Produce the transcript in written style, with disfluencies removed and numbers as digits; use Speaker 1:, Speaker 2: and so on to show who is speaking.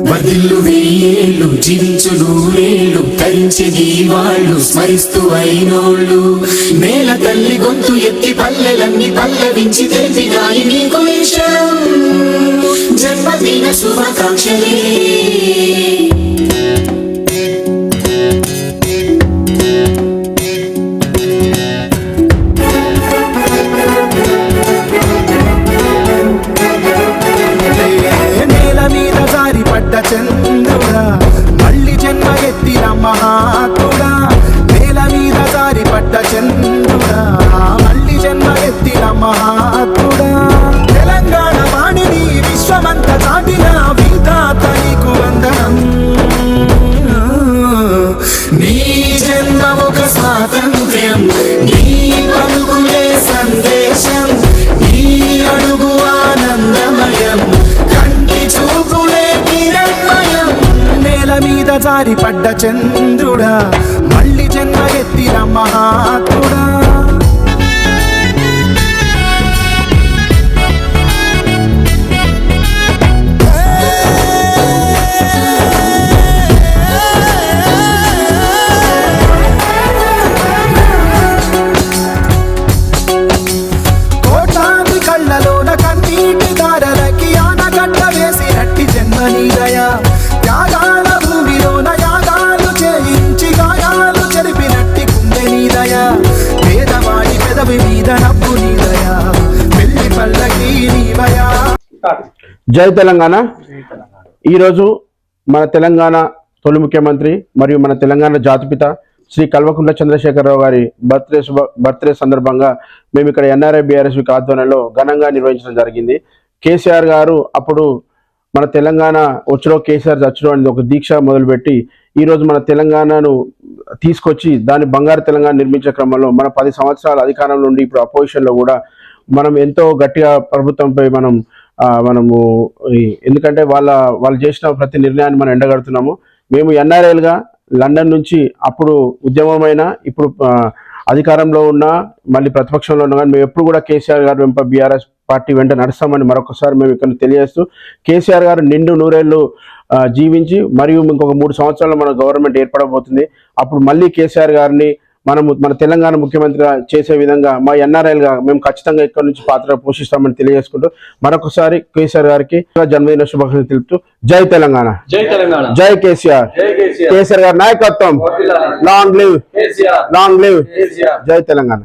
Speaker 1: వదిల్లు వెయ్యేళ్ళు జీవించు నూరేళ్ళు తరించే దీవాళ్ళు స్మరిస్తూ అయినోళ్ళు నేల తల్లి గొంతు ఎత్తి పల్లెలన్నీ పల్లవించి తెలిపినాయి నీకు విషయం జన్మదిన శుభాకాంక్షలే
Speaker 2: చంద్రుడా మళ్ళీ జన్మ ఎత్తిన మహాత్ముడా నేల మీద జారిపడ్డ చంద్రుడా మళ్ళీ జన్మ ఎత్తిన మహాత్ముడా తెలంగాణ వాణిని విశ్వమంత చాటిన విధాత నీకు వందనం నీ జన్మ ఒక స్వాతంత్ర్యం నీ పలుకులే సందేశం నీ అడుగు ఆనందమయం కంటి చూపులే నేల మీద జారిపడ్డ చంద్రుడా మళ్ళీ జన్మ ఎత్తిన మహాత్ముడా కోటాది కళ్ళలోన కన్నీటి దారలకి ఆనగడ్డ వేసినట్టి జన్మ నీదయా త్యాగాల భూమిలోన యాగాలు చేయించి గాయాలు చెరిపినట్టి గుండె నీదయా పేదవాడి పెదవి మీద నవ్వు నీదయా పెళ్లి పల్లకి నీవయా.
Speaker 3: జై తెలంగాణ. ఈరోజు మన తెలంగాణ తొలి ముఖ్యమంత్రి మరియు మన తెలంగాణ జాతిపిత శ్రీ కల్వకుంట్ల చంద్రశేఖరరావు గారి బర్త్డే సందర్భంగా మేము ఇక్కడ ఎన్ఆర్ఐ బీఆర్ఎస్ ఆధ్వర్యంలో ఘనంగా నిర్వహించడం జరిగింది. కేసీఆర్ గారు అప్పుడు మన తెలంగాణ వచ్చుడో కేసీఆర్ చచ్చుడో అనేది ఒక దీక్ష మొదలుపెట్టి ఈరోజు మన తెలంగాణను తీసుకొచ్చి దాన్ని బంగారు తెలంగాణ నిర్మించే క్రమంలో మన 10 సంవత్సరాల అధికారం నుండి ఇప్పుడు అపోజిషన్లో కూడా మనం ఎంతో గట్టిగా ప్రభుత్వంపై మనము ఎందుకంటే వాళ్ళు చేసిన ప్రతి నిర్ణయాన్ని మనం ఎండగడుతున్నాము. మేము ఎన్ఆర్ఐలుగా లండన్ నుంచి అప్పుడు ఉద్యమమైన ఇప్పుడు అధికారంలో ఉన్నా మళ్ళీ ప్రతిపక్షంలో ఉన్నా కానీ మేము ఎప్పుడు కూడా కేసీఆర్ గారు వెంప బీఆర్ఎస్ పార్టీ వెంట నడుస్తామని మరొకసారి మేము ఇక్కడ తెలియజేస్తూ కేసీఆర్ గారు నిండు నూరేళ్లు జీవించి మరియు ఇంకొక 3 సంవత్సరాల్లో మన గవర్నమెంట్ ఏర్పడబోతుంది. అప్పుడు మళ్ళీ కేసీఆర్ గారిని మన తెలంగాణ ముఖ్యమంత్రిగా చేసే విధంగా మా ఎన్ఆర్ఐలుగా మేము ఖచ్చితంగా ఇక్కడ నుంచి పాత్ర పోషిస్తామని తెలియజేసుకుంటూ మరొకసారి కేసీఆర్ గారికి జన్మదిన శుభాకాంక్షలు తెలుపుతూ జై తెలంగాణ, జై కేసీఆర్, కేసీఆర్ గారి నాయకత్వం, లాంగ్ లివ్, జై తెలంగాణ.